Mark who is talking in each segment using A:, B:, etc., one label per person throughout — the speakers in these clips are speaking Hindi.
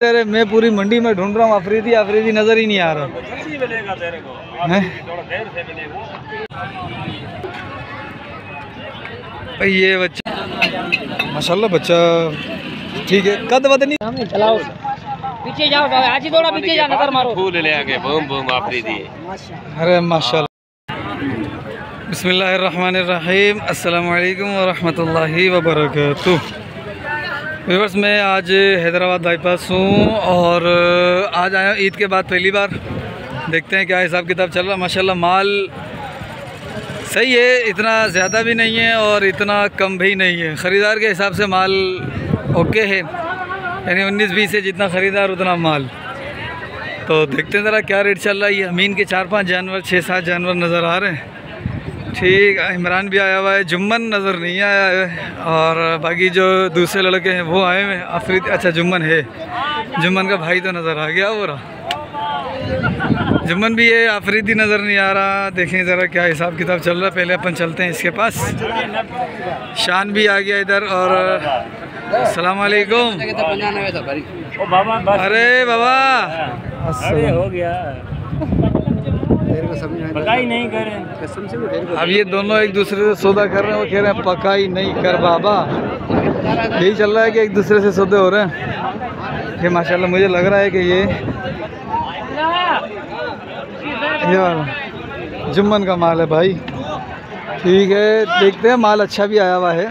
A: तेरे मैं पूरी मंडी में ढूंढ रहा हूँ, अफरीदी अफरीदी नजर ही नहीं आ रहा।
B: मिलेगा तेरे को, थोड़ा देर से मिलेगा
A: भाई। ये बच्चा माशाल्लाह बच्चा ठीक है, कद वद नहीं
C: चलाओ पीछे जाओ, आज ही थोड़ा पीछे जा, नजर मारो।
B: फूल ले आगे बूम बूम अफरीदी।
A: अरे माशाल्लाह। बिस्मिल्लाहिर्रहमानिर्रहीम, अस्सलाम वालेकुम वरहमतुल्लाहि वबरकातुह। व्यूअर्स, मैं आज हैदराबाद बाईपास हूँ और आज आया ईद के बाद पहली बार। देखते हैं क्या हिसाब किताब चल रहा। माशाल्लाह माल सही है, इतना ज़्यादा भी नहीं है और इतना कम भी नहीं है। ख़रीदार के हिसाब से माल ओके है, यानी 19-20 है, जितना ख़रीदार उतना माल। तो देखते हैं ज़रा क्या रेट चल रहा है। ये अमीन के 4-5 जानवर 6-7 जानवर नज़र आ रहे हैं। ठीक, इमरान भी आया हुआ है, जुम्मन नज़र नहीं आया है और बाकी जो दूसरे लड़के हैं वो आए हुए हैं। अफरीदी, अच्छा जुम्मन है, जुम्मन का भाई तो नज़र आ गया। वो रहा जुम्मन भी है, अफरीदी नज़र नहीं आ रहा। देखें ज़रा क्या हिसाब किताब चल रहा है। पहले अपन चलते हैं इसके पास। शान भी आ गया इधर। और अस्सलाम वालेकुम। अरे बाबा,
B: हो गया पकाई नहीं करें कसम से।
A: अब ये दोनों एक दूसरे से सौदा कर रहे हैं। वो कह रहे हैं पकाई नहीं कर बाबा। यही चल रहा है कि एक दूसरे से सौदे हो रहे हैं। ये माशाल्लाह मुझे लग रहा है कि ये वाला जुम्मन का माल है भाई। ठीक है, देखते हैं। माल अच्छा भी आया हुआ है,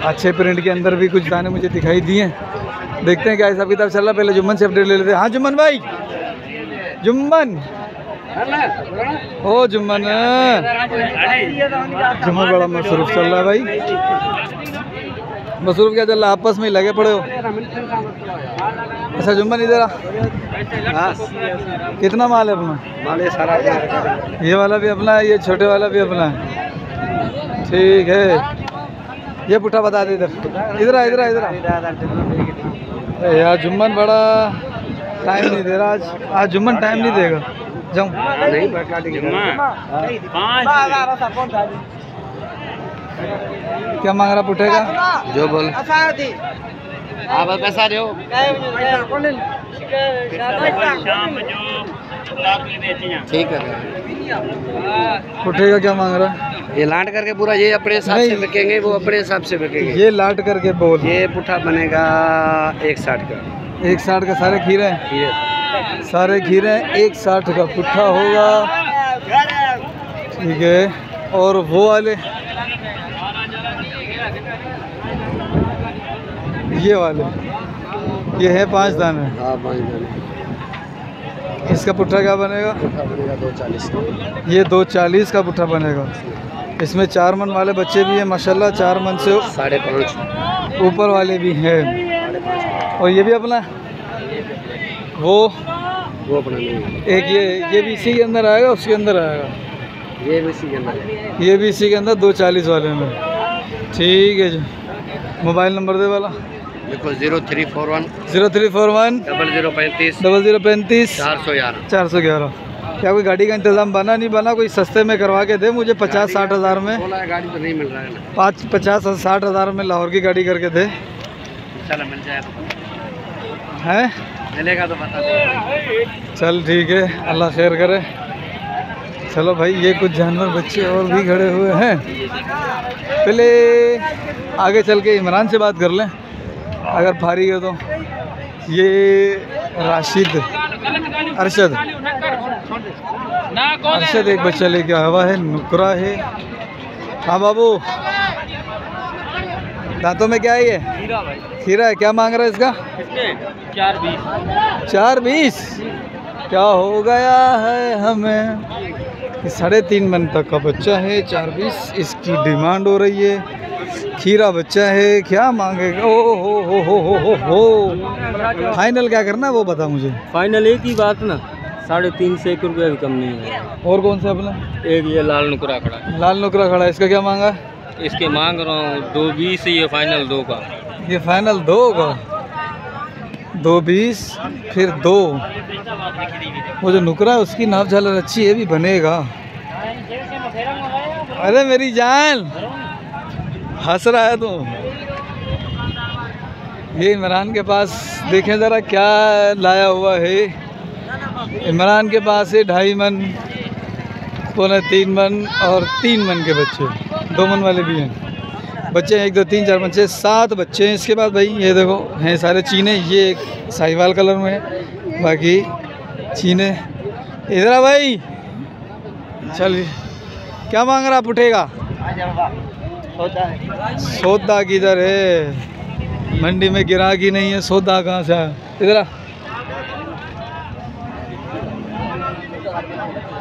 A: अच्छे प्रिंट के अंदर भी कुछ दाने मुझे दिखाई दिए। देखते हैं क्या हिसाब किताब चल रहा है। पहले जुम्मन से अपडेट ले लेते हैं। हाँ जुम्मन भाई, जुम्मन ओ जुम्मन, जुम्मन बड़ा मसरूफ चल रहा है भाई। मसरूफ क्या चल रहा है, आपस में ही लगे पड़े हो। अच्छा जुम्मन इधर आ। कितना माल है अपना?
B: माल ये सारा
A: ये वाला भी अपना है, ये छोटे वाला भी अपना है। ठीक है, ये पुट्ठा बता दे इधर। इधर आ, इधर आ, इधर आ। यार जुम्मन बड़ा टाइम नहीं दे रहा आज जुम्मन टाइम नहीं देगा। जाऊँ
B: नहीं
A: क्या मांग रहा पुट्ठे का?
B: जो बोल आप पैसा दो। ठीक है,
A: पुट्ठे का क्या मांग रहा?
B: ये लाट करके पूरा, ये अपने हिसाब से बिकेंगे, वो अपने हिसाब से बिकेंगे।
A: ये लाट करके बोल।
B: ये पुट्ठा बनेगा 160 का।
A: 160 का सारे खीरे हैं? सारे खीरे हैं, 160 का पुट्ठा होगा। ठीक है, और वो वाले ये वाले ये है 5 दाने।
B: हाँ 5 दाने।
A: इसका पुट्ठा क्या बनेगा?
B: 240 का।
A: ये 240 का पुट्ठा बनेगा। इसमें 4 मन वाले बच्चे भी हैं माशाल्लाह। 4 मन से
B: 5.5
A: ऊपर वाले भी हैं। और ये भी अपना वो
B: अपना नहीं।
A: एक ये भी इसी के अंदर आएगा, उसके अंदर आएगा।
B: ये भी इसी के अंदर,
A: ये भी इसी के अंदर 240 वाले में। ठीक है जी, मोबाइल नंबर दे वाला
B: देखो 0341
A: 0341
B: 0035
A: 0035
B: 411
A: 411। क्या कोई गाड़ी का इंतज़ाम बना नहीं बना? कोई सस्ते में करवा के दे मुझे, 50-60 हज़ार में।
B: गाड़ी तो नहीं मिल रहा है ना।
A: 50-60 हज़ार में लाहौर की गाड़ी करके दे।
B: चलो मिल जाए
A: हैं,
B: मिलेगा तो बता दो।
A: चल ठीक है, अल्लाह खैर करे। चलो भाई, ये कुछ जानवर बच्चे और भी खड़े हुए हैं। पहले आगे चल के इमरान से बात कर लें अगर फारिग है तो। ये राशिद अरशद एक बच्चा लेके आया हुआ है, नुकरा है। हाँ बाबू, दांतों में क्या है ये? खीरा है। क्या मांग रहा है इसका? 420। क्या हो गया है हमें? 3.5 मन तक का बच्चा है, 420 इसकी डिमांड हो रही है। खीरा बच्चा है, क्या मांगेगा? ओ हो। फाइनल क्या करना है वो बता मुझे।
C: फाइनल एक ही बात ना, 3.5 से 1 रुपया भी कम नहीं है।
A: और कौन सा अपना?
C: एक ये लाल नुकरा खड़ा है।
A: लाल नुकरा खड़ा है, इसका क्या मांगा?
C: इसके मांग रहा हूँ 220। ये फाइनल 2 का।
A: ये फाइनल 2 का, 220 फिर 2। वो जो नुकरा है उसकी नाप झालर अच्छी है, भी बनेगा। अरे मेरी जान, हंस रहा है तू। ये इमरान के पास देखें ज़रा क्या लाया हुआ है। इमरान के पास है 2.5 मन, 3 मन और 3 मन के बच्चे, 2 मन वाले भी हैं बच्चे, 1 2 3 4 5 6 7 बच्चे हैं। इसके बाद भाई ये देखो हैं सारे चीने, ये एक साहिवाल कलर में है, बाकी चीने। इधर आ भाई, चल क्या मांग रहा उठेगा? सौदा किधर है? मंडी में गिराक ही नहीं है, सौदा कहाँ से आया? इधर आ,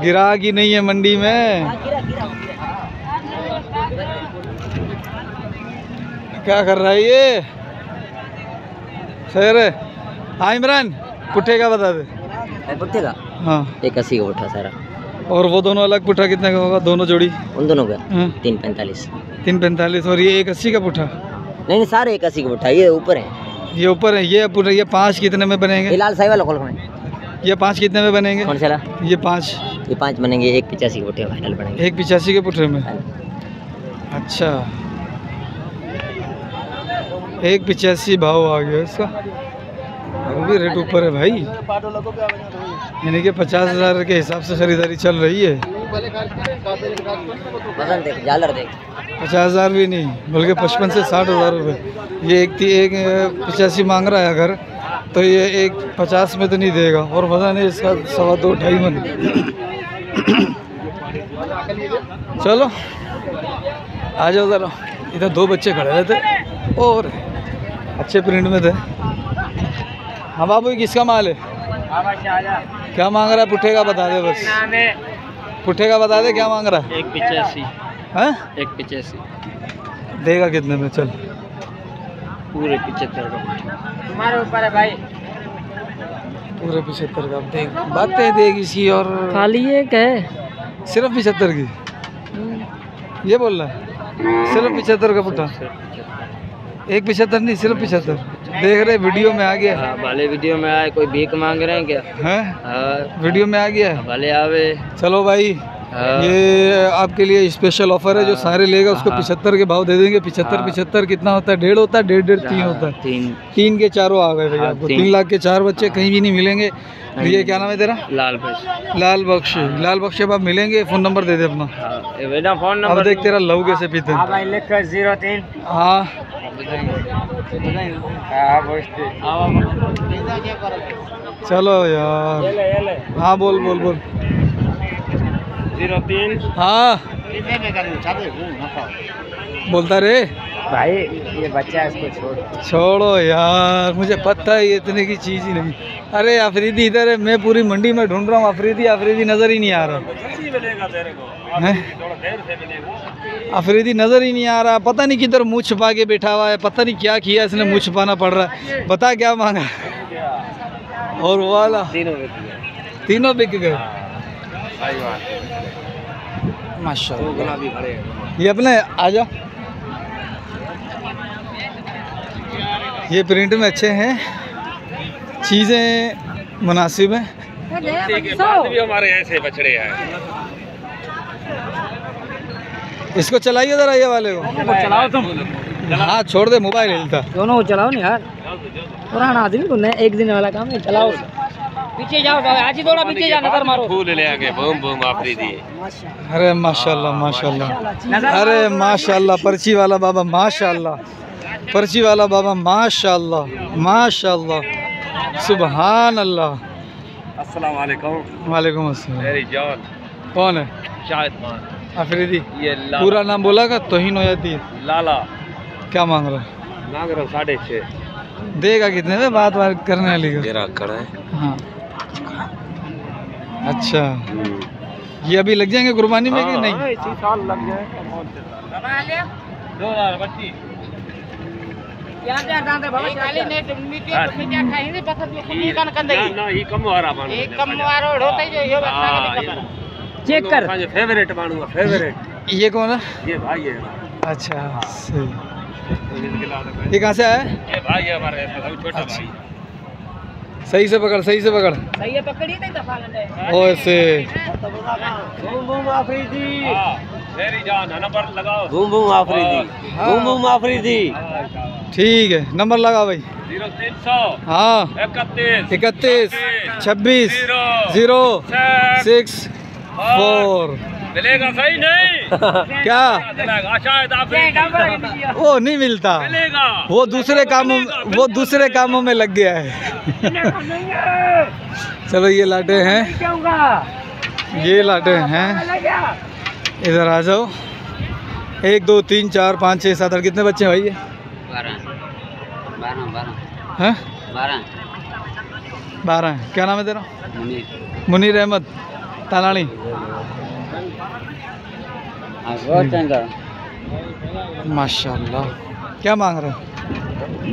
A: गिराक ही नहीं है मंडी में। क्या कर रहा है ये? खैर है। हाँ इमरान, पुट्ठे का बता दे।
B: पुट्ठे का
A: हाँ
B: 81 का पुट्ठा सारा।
A: और वो दोनों अलग पुट्ठा कितने का होगा? दोनों जोड़ी
B: उन दोनों का
A: हाँ।
B: 345।
A: 345 और ये 81 का पुट्ठा?
B: नहीं सारे 81 का पुट्ठा, ये ऊपर है।
A: ये ऊपर है, ये पुट्ठा। ये 5 कितने में बनेंगे?
B: लाल साई वाला खोल में।
A: ये 5 कितने में बनेंगे?
B: कौन सा?
A: ये 5
B: बनेंगे 185 के पुट्ठे फाइनल बनेंगे।
A: 185 के पुट्ठे में? अच्छा 185 भाव आ गया इसका। वो भी रेट ऊपर है भाई, यानी कि 50,000 के हिसाब से खरीदारी चल रही है।
B: देख झालर देख,
A: 50,000 भी नहीं बल्कि 55 से 60,000 रुपये। ये एक 85 मांग रहा है अगर, तो ये 150 में तो नहीं देगा। और वजन है इसका 2.5 मन। चलो आ जाओ ज़रा, इधर 2 बच्चे खड़े हुए थे और अच्छे प्रिंट में थे। हाँ बाबू किसका माल है? क्या मांग रहा है? पुट्ठे का बता दे बस, पुट्ठे का बता दे क्या मांग रहा है?
C: 185।
A: हैं?
C: 185
A: देगा कितने में? चल
C: पूरे 75 का।
B: तुम्हारे ऊपर है भाई।
A: पूरे 75 का देख, बातें देगी इसकी। और
C: खाली एक है
A: सिर्फ 75 की? ये बोल रहा है सिर्फ 75 का पुट्ठा? 175 नहीं, सिर्फ 75। देख रहे वीडियो में आ गया।
C: हाँ, भले वीडियो में आए। कोई भीख मांग रहे हैं क्या?
A: हैं?
C: हाँ,
A: वीडियो में आ गया है।
C: भले आवे।
A: चलो भाई,
C: हाँ।
A: ये आपके लिए स्पेशल ऑफर है। जो सारे लेगा उसको 75 के भाव दे देंगे। 75 कितना होता है? 1.5 होता है, 1.5 3 होता है। 3 के चारों आ गए भैया आपको। 3 लाख के 4 बच्चे कहीं भी नहीं मिलेंगे। ये क्या नाम है तेरा?
C: लाल बख्श।
A: लाल बख्श। लाल बख्श अब मिलेंगे। फ़ोन नंबर दे दे अपना।
C: फोन
A: अब देख तेरा लहू कैसे पीते हैं।
B: भाई लिख 03।
A: हाँ चलो यार। हाँ बोल बोल बोल।
C: 03।
A: हाँ बोलता रे
B: भाई ये बच्चा है, इसको
A: छोड़ो यार, मुझे पता है ये इतने की चीज़ ही नहीं। अरे अफरीदी इधर है, मैं पूरी मंडी में ढूंढ रहा हूँ। अफरीदी नज़र ही नहीं आ रहा है। अफरीदी नज़र ही नहीं आ रहा। पता नहीं किधर मुँह छुपा के बैठा हुआ है। पता नहीं क्या किया इसने, मुँह छुपाना पड़ रहा है। बता क्या मांगा? और वो वाला तीनों बिक गए माशाल्लाह। ये अपने आजा, ये प्रिंट में अच्छे हैं, चीज़ें मुनासिब हैं।
C: भी हमारे ऐसे बछड़े हैं।
A: इसको चलाइए ज़रा, ये वाले को
C: चलाओ तुम।
A: हाँ छोड़ दे, मोबाइल हिलता।
B: दोनों को चलाओ नहीं यार, पुराना आदमी को नहीं, एक दिन वाला काम है। चलाओ, पीछे जाओ, आज ही थोड़ा पीछे जाओ, नजर मारो। फूल ले आगे, बूम बूम आफरीदी।
A: अरे माशाल्लाह माशाल्लाह, अरे माशाल्लाह, पर्ची वाला बाबा माशाल्लाह, पर्ची वाला बाबा माशाल्लाह माशाल्लाह, सुबहान अल्लाह।
C: अस्सलाम वालेकुम।
A: वालेकुम अस्सलाम।
C: मेरी जान।
A: कौन है?
C: शाहिद खान।
A: अफरीदी।
C: ये
A: पूरा नाम बोला का तोहिन हो जाती है।
C: लाला।
A: क्या मांग रहा है?
C: मांग रहा हूँ 6.5।
A: देगा कितने में? बात करने वाली का।
C: तेरा खड़ा है।
A: हाँ अच्छा, ये अभी लग जाएंगे कुर्बानी में कि नहीं?
C: इसी साल लग जाएगा। 2025।
B: चेक कर।
C: फेवरेट मानूंगा, फेवरेट।
A: ये कौन है?
C: ये भाई है।
A: अच्छा सही। ये कहाँ से आया है?
C: ये भाई है हमारे, छोटा भाई।
A: सही से पकड़, सही से पकड़।
B: सही है, पकड़ी नहीं दफा
A: ओ ऐसे।
C: Boom boom Afridi. मेरी जान नंबर लगाओ। Boom boom Afridi. Boom boom Afridi.
A: ठीक है, नंबर लगा भाई।
C: 0300
A: हाँ 31 26 064।
C: मिलेगा सही नहीं
A: क्या वो नहीं मिलता, वो दूसरे कामों में लग गया है। चलो ये लाटे हैं, ये लाटे हैं, इधर आ जाओ। 1 2 3 4 5 6 7 8 कितने बच्चे हैं भाई ये? 12 हैं। क्या नाम है तेरा? मुनीर अहमद तालानी। माशाल्लाह। क्या मांग रहे हो?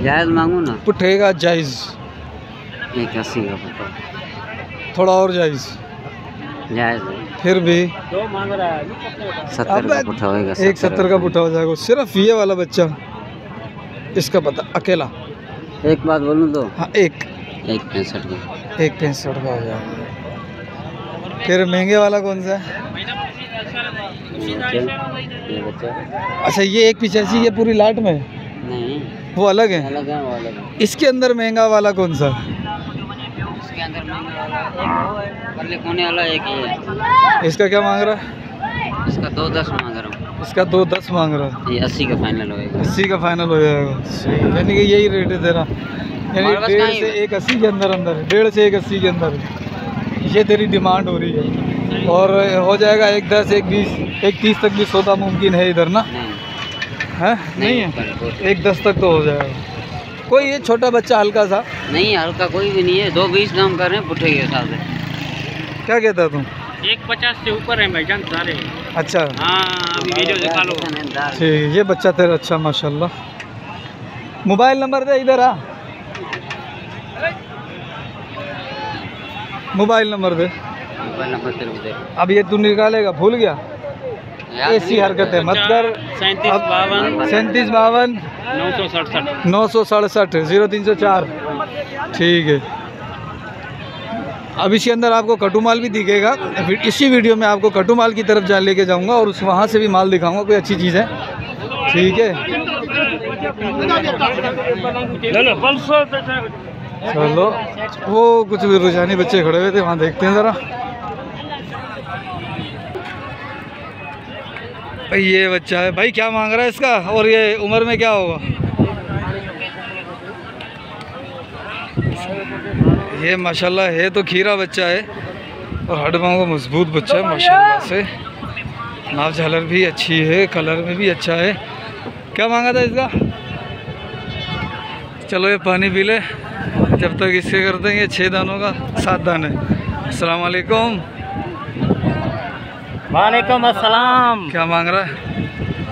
C: जायज मांगू ना,
A: पुट्ठे का जायज़,
C: 81 का पुट्ठा,
A: थोड़ा और जायज़,
C: जायज
A: फिर भी
C: 70 का पुट्ठा होएगा।
A: 170 का पुट्ठा हो जाएगा। सिर्फ ये वाला बच्चा इसका पता अकेला।
C: एक बात बोलूँ तो
A: हाँ
C: 165 का,
A: 165 का हो जाएगा। फिर महंगे वाला कौन सा है?
C: ये बच्चा
A: अच्छा ये 185 ये पूरी लाट में
C: नहीं,
A: वो अलग है।
C: अलग है, वो अलग है।
A: इसके अंदर महंगा वाला कौन सा?
C: इसके अंदर महंगा वाला एक है, पल्ले कोने वाला एक ही है।
A: इसका क्या मांग रहा है?
C: इसका 210 मांग रहा हूँ।
A: इसका 210 मांग रहा है।
C: ये 80 का फाइनल होएगा।
A: 80 का फाइनल हो जाएगा। यानी कि यही रेट है तेरा, यानी
C: हमारे पास
A: 1.5
C: कहीं
A: से 180 के अंदर 1.5 से 180 के अंदर ये तेरी डिमांड हो रही है। और हो जाएगा 110 120 130 तक भी सौदा मुमकिन है इधर ना?
C: नहीं
A: है नहीं है, 110 तक तो हो जाएगा। कोई ये छोटा बच्चा हल्का सा
C: नहीं, हल्का कोई भी नहीं है। 220 दाम कर रहे हैं पुट्ठे के हिसाब से।
A: क्या कहता तुम?
C: 150 से ऊपर है भाईजान सारे।
A: अच्छा
C: हाँ अभी वीडियो दिखा लो।
A: ठीक, ये बच्चा तेरा अच्छा माशाल्लाह। मोबाइल नंबर दे, इधर आ, मोबाइल नंबर दे। अब ये तू निकालेगा, भूल गया? ऐसी हरकतें मत कर।
C: 37
A: 52
C: 967
A: 0304। ठीक है, अब इसके अंदर आपको कटु माल भी दिखेगा। इसी वीडियो में आपको कटु माल की तरफ जा लेके जाऊंगा और उस वहाँ से भी माल दिखाऊंगा, कोई अच्छी चीज़ है। ठीक है चलो, वो कुछ भी रुझानी बच्चे खड़े हुए थे, वहाँ देखते हैं ज़रा। भाई ये बच्चा है भाई, क्या मांग रहा है इसका? और ये उम्र में क्या होगा? ये माशाल्लाह है तो खीरा बच्चा है और हड्ड पाँव का मजबूत बच्चा है माशाल्लाह से। नाव झालर भी अच्छी है, कलर में भी अच्छा है। क्या मांगा था इसका? चलो ये पानी पी ले जब तक इसके कर देंगे। 6 दानों का 7 दाने। अस्सलाम वालेकुम।
B: वालेकुम अस्सलाम।
A: क्या मांग रहा है?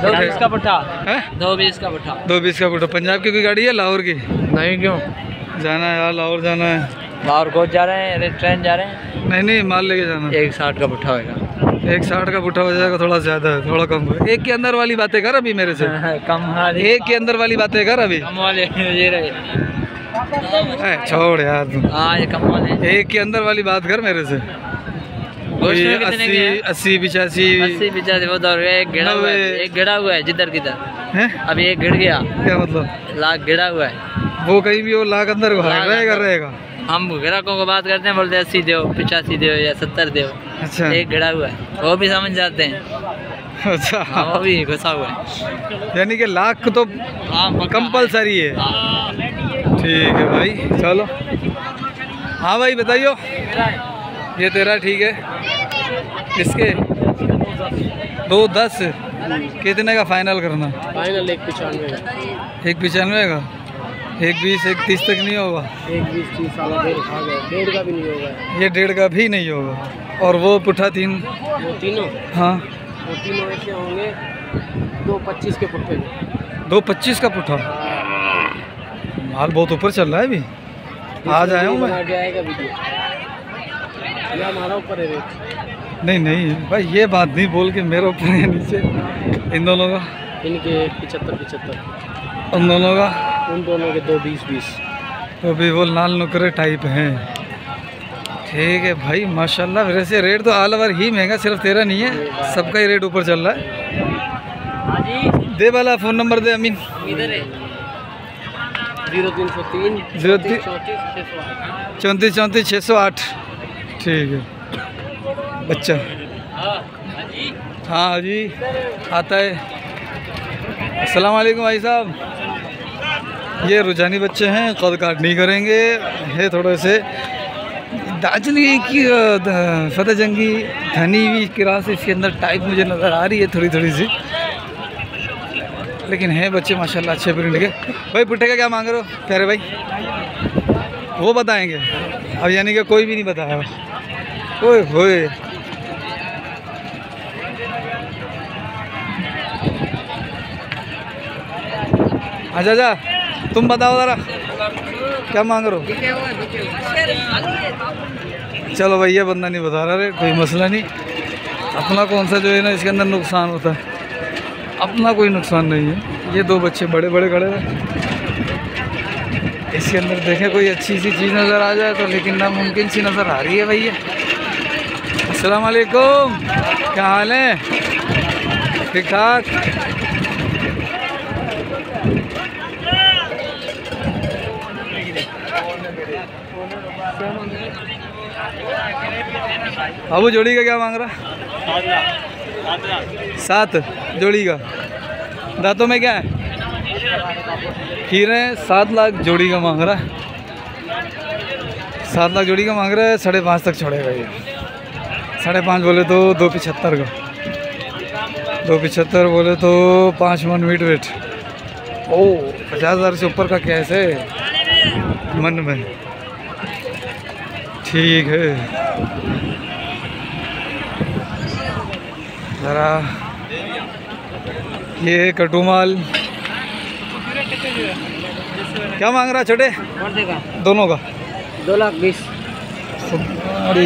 B: 220 का पुट्ठा
A: है?
B: 220 का पुट्ठा।
A: 220 का पुट्ठा। पंजाब की कोई गाड़ी है? लाहौर की?
B: नहीं क्यों
A: जाना है यार, लाहौर जाना है।
B: लाहौर को जा रहे हैं, ट्रेन जा रहे हैं।
A: नहीं माल लेके जाना है।
B: 160 का पुट्ठा होगा।
A: 160 का पुट्ठा हो जाएगा, थोड़ा ज़्यादा है, थोड़ा कम है। एक के अंदर वाली बातें कर अभी मेरे से।
B: कम वाले,
A: एक के अंदर वाली बातें कर अभी।
B: कम वाले ये रहे।
A: छोड़ यार तुम।
B: हाँ ये कम वाले।
A: एक के अंदर वाली बात कर मेरे से। कोई 80 85
B: वो दौड़ गया। एक गिरा हुआ है, एक गिरा हुआ है जिधर किधर
A: है।
B: अभी एक गिर गया।
A: क्या मतलब?
B: लाख गिरा हुआ है।
A: वो कहीं भी वो लाख अंदर रहेगा।
B: हम ग्राहकों को बात करते हैं, बोलते हैं 80 दो 85 दो या 70 दो।
A: अच्छा
B: एक गिरा हुआ है, वो भी समझ जाते हैं।
A: अच्छा
B: हाँ, वो भी घुसा हुआ है।
A: यानी कि लाख तो कंपलसरी है। ठीक है भाई, चलो। हाँ भाई बताइयो। ये तेरा ठीक है। इसके 210 कितने का फाइनल करना?
B: फाइनल 195
A: का। 120 130 तक नहीं होगा?
B: 120 30 साल 1.5 का भी नहीं होगा।
A: ये 1.5 का भी नहीं होगा। और वो पुट्ठा 3?
B: वो तीनों,
A: हाँ
B: वो तीनों ऐसे होंगे 225 के पुट्ठे।
A: 225 का पुट्ठा। माल बहुत ऊपर चल रहा है अभी। आज आया हूँ मैं।
B: जाएगा वीडियो, ये हमारा ऊपर है रेट।
A: नहीं भाई ये बात नहीं बोल के मेरे ऊपर है नीचे। इन दोनों का?
B: इनके 75
A: उन दोनों का?
B: उन दोनों के 220
A: तो भी वो लाल नुकरे टाइप हैं। ठीक है भाई माशाल्लाह। वैसे रेट तो ऑल ओवर ही महंगा, सिर्फ तेरा नहीं है, सबका ही रेट ऊपर चल रहा है। दे वाला फ़ोन नंबर दे अमीन।
B: इधर है 0303
A: 34 34 608। ठीक है बच्चा। हाँ जी आता है। अस्सलाम वालेकुम भाई साहब। ये रुझानी बच्चे हैं, कद काट नहीं करेंगे, है थोड़े से दाजनी की फतेह जंगी धनी हुई क्रास इसके अंदर टाइप मुझे नज़र आ रही है थोड़ी थोड़ी सी, लेकिन है बच्चे माशाल्लाह अच्छे प्रिंट के। भाई पुट्ठे का क्या मांग रहे हो प्यारे भाई? वो बताएंगे अब, यानी कि कोई भी नहीं बताया। ओए होए अच्छा जा तुम बताओ ज़रा क्या मांग रहे हो? चलो भाई ये बंदा नहीं बता रहा, कोई मसला नहीं। अपना कौन सा जो है ना इसके अंदर नुकसान होता है, अपना कोई नुकसान नहीं है। ये दो बच्चे बड़े बड़े खड़े हैं, इसके अंदर देखें कोई अच्छी सी चीज़ नज़र आ जाए तो, लेकिन नामुमकिन सी नज़र आ रही है भैया। अस्सलाम वालेकुम, क्या हाल है? ठीक ठाक। बाबू जोड़ी का क्या मांग रहा? 7 जोड़ी का। दांतों में क्या है? हीरे। 7 लाख जोड़ी का मांग रहा है। 7 लाख जोड़ी का मांग रहा है। 5.5 तक छोड़ेगा ये। 5.5 बोले तो 2.75 का, 2.75 बोले तो 5 मन मीट वेट। ओह 50,000 से ऊपर का कैसे मन में? ठीक है ज़रा ये कटुमाल क्या मांग रहा छोटे? दोनों का
B: 2,20,000।
A: अरे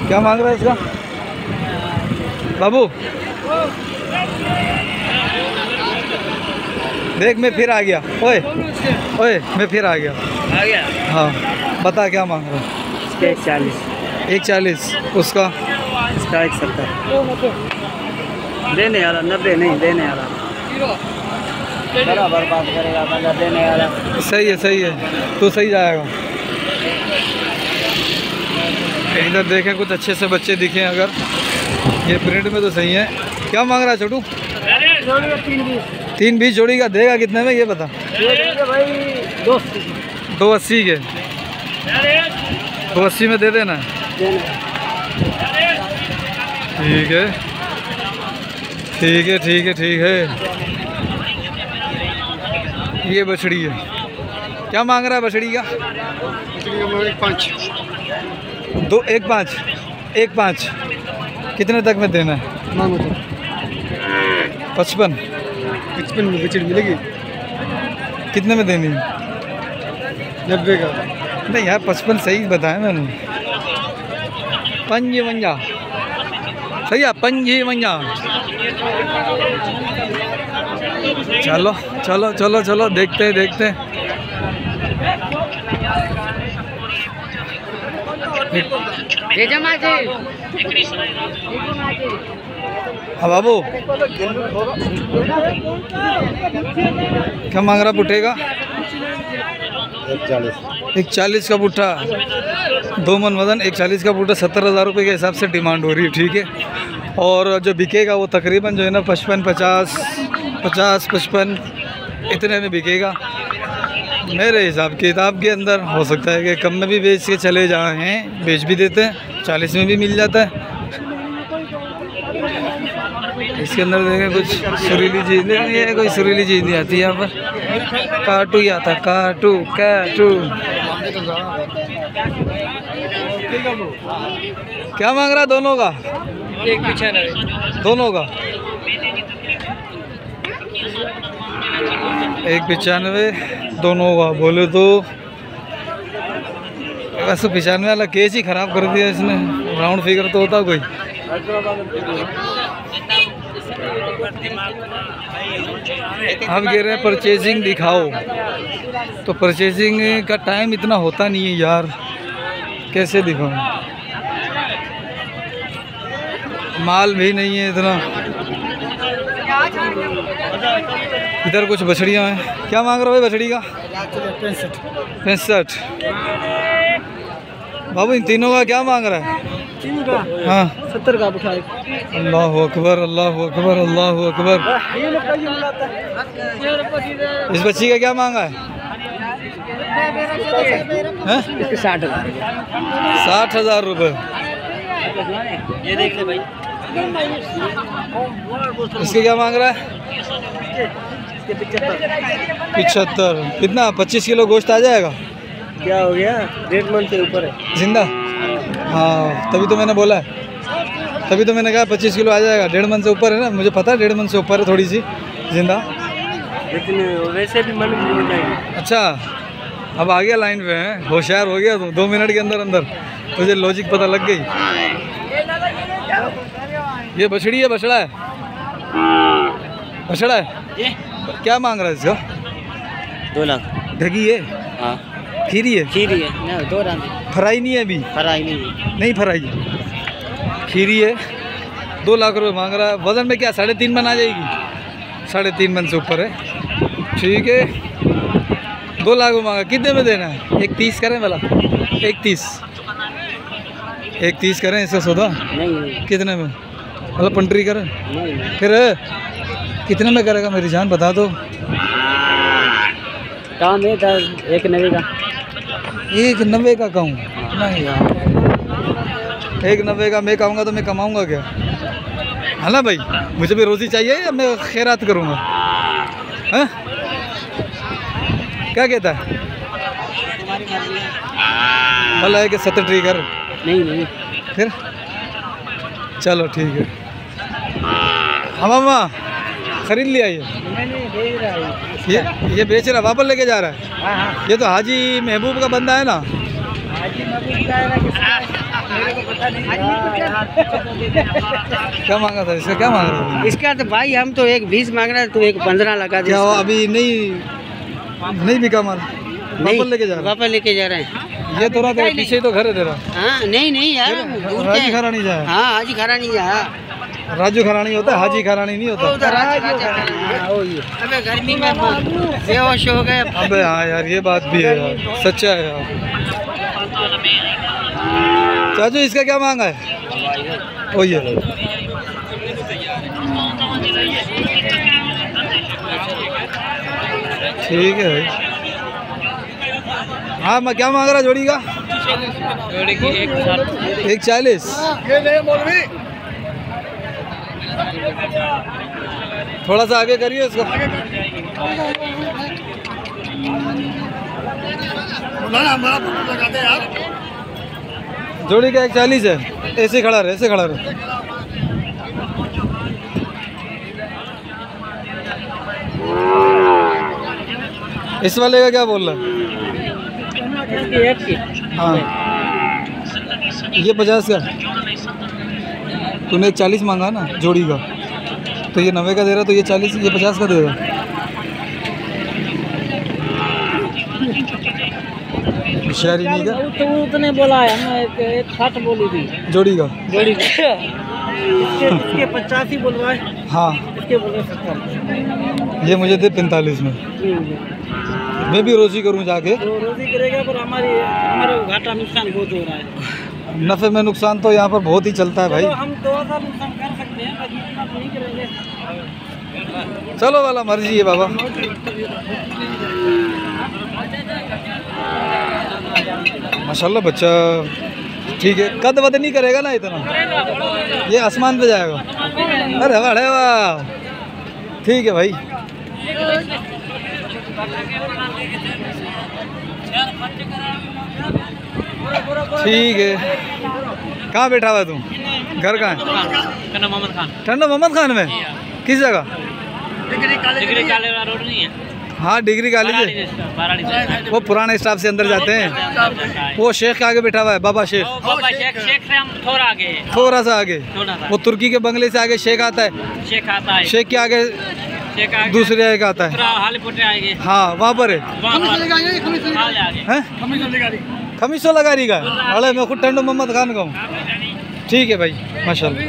A: क्या मांग रहा है इसका बाबू? देख मैं फिर आ गया। ओए ओए मैं फिर आ गया। हाँ बता क्या मांग रहा है?
B: 140।
A: 140 उसका?
B: इसका 170 देने वाला, 90 नहीं देने वाला, बराबर बात करेगा बंदा देने वाला।
A: सही है तो सही जाएगा। इधर देखें कुछ अच्छे से बच्चे दिखें अगर, ये प्रिंट में तो सही है। क्या मांग रहा है छोटू? 320 जोड़ी का। देगा कितने में ये बता?
B: भाई
A: 280 के। 280 में दे देना। ठीक है ये बछड़ी है। क्या मांग रहा है बछड़ी का? 1.5 कितने तक में देना है? 55 में बछड़ी मिलेगी। कितने में देनी है? 90 का। नहीं यार 55 सही बताया मैंने। 55 सही है। 55 चलो देखते हैं। हाँ बाबू क्या मांग रहा पुट्ठे का? 140 का पुट्ठा। 2 मन वजन 140 का पुट्ठा 70,000 रुपये के हिसाब से डिमांड हो रही है। ठीक है और जो बिकेगा वो तकरीबन जो है ना 55 इतने में बिकेगा मेरे हिसाब किताब के अंदर। हो सकता है कि कम में भी बेच के चले जाए हैं, बेच भी देते हैं, 40 में भी मिल जाता है। इसके अंदर देखें कुछ सुरीली चीज़, लेकिन ये कोई सुरीली चीज़ नहीं आती यहाँ पर। काटू ही आता, काटू। क्या मांग रहा दोनों का? 195 दोनों का। 195 दोनों का बोले तो वैसे 95 वाला केस ही ख़राब कर दिया इसने। राउंड फिगर तो होता कोई। हम कह रहे हैं परचेजिंग दिखाओ, तो परचेजिंग का टाइम इतना होता नहीं है यार, कैसे दिखाऊं? माल भी नहीं है इतना। इधर कुछ बछड़ियाँ हैं। क्या मांग रहे हो भाई बछड़ी का? 65। बाबू इन तीनों का क्या मांग रहा है?
B: तीनों का
A: हाँ
B: 70 का बुखार।
A: अल्लाह अकबर, अल्लाह अकबर, अल्लाह अकबर। इस बच्ची का क्या मांगा है? हैं?
B: इसके 60,000।
A: 60,000 रुपये।
B: ये देख ले भाई।
A: इसके क्या मांग रहा है?
B: इसके 75।
A: 75। कितना? 25 किलो गोश्त आ जाएगा?
B: क्या हो गया? 1.5 मन से ऊपर है
A: जिंदा? हाँ तभी तो मैंने बोला है, तभी तो मैंने कहा 25 किलो आ जाएगा। 1.5 मन से ऊपर है ना, मुझे पता है 1.5 मन से ऊपर है थोड़ी सी जिंदा,
B: लेकिन वैसे भी मन की हो जाएगी।
A: अच्छा अब आ गया लाइन पे है, होशियार हो गया तो 2 मिनट के अंदर अंदर तुझे लॉजिक पता लग गई। ये बछड़ी है बछड़ा है? बछड़ा है। क्या मांग रहा है इसका?
B: 2 लाख।
A: ढगी है?
B: हाँ
A: खीरी है?
B: खीरी है ना, 2 रात
A: फ्राई नहीं है अभी?
B: फ्राई नहीं।
A: नहीं फ्राई, खीरी है। 2 लाख रुपए मांग रहा है। वजन में क्या 3.5 मन आ जाएगी? 3.5 मन से ऊपर है, ठीक है। 2 लाख मांगा, कितने में देना है? 1.30 करें भला? 1.30 करें इसका सौदा?
B: नहीं
A: कितने में? मतलब पंट्री करें?
B: नहीं।
A: फिर कितने में करेगा मेरी जान, बता दो।
B: काम है 1.90 का।
A: 1.90 का कहूँ? नहीं यार, 1.90 का मैं कहूँगा तो मैं कमाऊँगा क्या? है ना भाई, मुझे भी रोज़ी चाहिए या मैं खैरात करूँगा? हैं क्या कहता है? भला है कि 70 कर?
B: नहीं।
A: फिर चलो ठीक है। हाँ मामा खरीद लिया ये?
B: मैंने भेज रहा है।
A: ये बेच रहा, वापस लेके जा रहा है?
B: हाँ।
A: ये तो हाजी महबूब का बंदा है ना?
B: हाजी महबूब का है ना, मेरे को पता नहीं।
A: क्या मांगा था इसका? क्या मांग रहा था?
B: इसका तो भाई हम तो 1.20 मांग रहे हैं, तू 1.15 लगा दे।
A: क्या हुआ? अभी नहीं बिका माल? वापस लेके जा रहा है?
B: वापस लेके जा रहे हैं।
A: ये तो रहा पीछे ही तो घर है तेरा।
B: हाँ नहीं यार, दूर
A: राजू
B: के।
A: खरानी जाए?
B: हाँ हाजी खरानी जा।
A: राजू खरानी होता है, हाजी खरानी नहीं होता।
B: अबे गर्मी में बेहोश हो गए।
A: अबे हाँ यार ये बात भी है यार, सच्चा है यार। चाचू इसका क्या मांगा है? ओ ये ठीक है भाई। हाँ मैं क्या मांग रहा जोड़ी का?
B: जोड़ी की
A: 1.40। थोड़ा सा आगे करिए इसको। जोड़ी का 1.40 है। ऐसे खड़ा रहे, ऐसे खड़ा रहे। इस वाले का क्या बोल रहा है? हाँ ये 50 का। तूने 1.40 मांगा ना जोड़ी का, तो ये 90 का दे रहा, तो ये 40, ये 50 का दे रहा। होशियारी नहीं का?
B: तो उतने बोला है, मैं 60 बोली थी
A: जोड़ी का।
B: जोड़ी का। इसके 85 बोलवाए।
A: हाँ
B: इसके बोले 70।
A: ये मुझे दे 45 में। मैं भी रोजी करूँ जाके?
B: तो रोजी करेगा, पर हमारे घाटा नुकसान बहुत हो रहा है।
A: नफ़े में नुकसान तो यहाँ पर बहुत ही चलता है भाई।
B: हम 2,000 नुकसान कर सकते हैं, पर इतना तो नहीं करेंगे।
A: चलो वाला मर्जी है बाबा। माशाल्लाह बच्चा ठीक है। कद वद नहीं करेगा ना इतना? ये आसमान पे जाएगा। अरे वाह ठीक है भाई। ठीक है। कहाँ बैठा हुआ है तू? घर कहाँ है? ठंडा मोहम्मद खान में? किस जगह?
B: रोड नहीं है।
A: हाँ डिग्री कॉलेज है। वो पुराने स्टाफ से अंदर जाते हैं। वो शेख के आगे बैठा हुआ है, बाबा शेख।
B: शेख से हम थोड़ा आगे,
A: थोड़ा सा आगे। वो तुर्की के बंगले से आगे शेख आता है। शेख के आगे दूसरे एक आता है। हाँ वहाँ पर है। खमीसो लगा रही का? अरे मैं खुद टंडो मोहम्मद खान का हूँ। ठीक है भाई माशाल्लाह।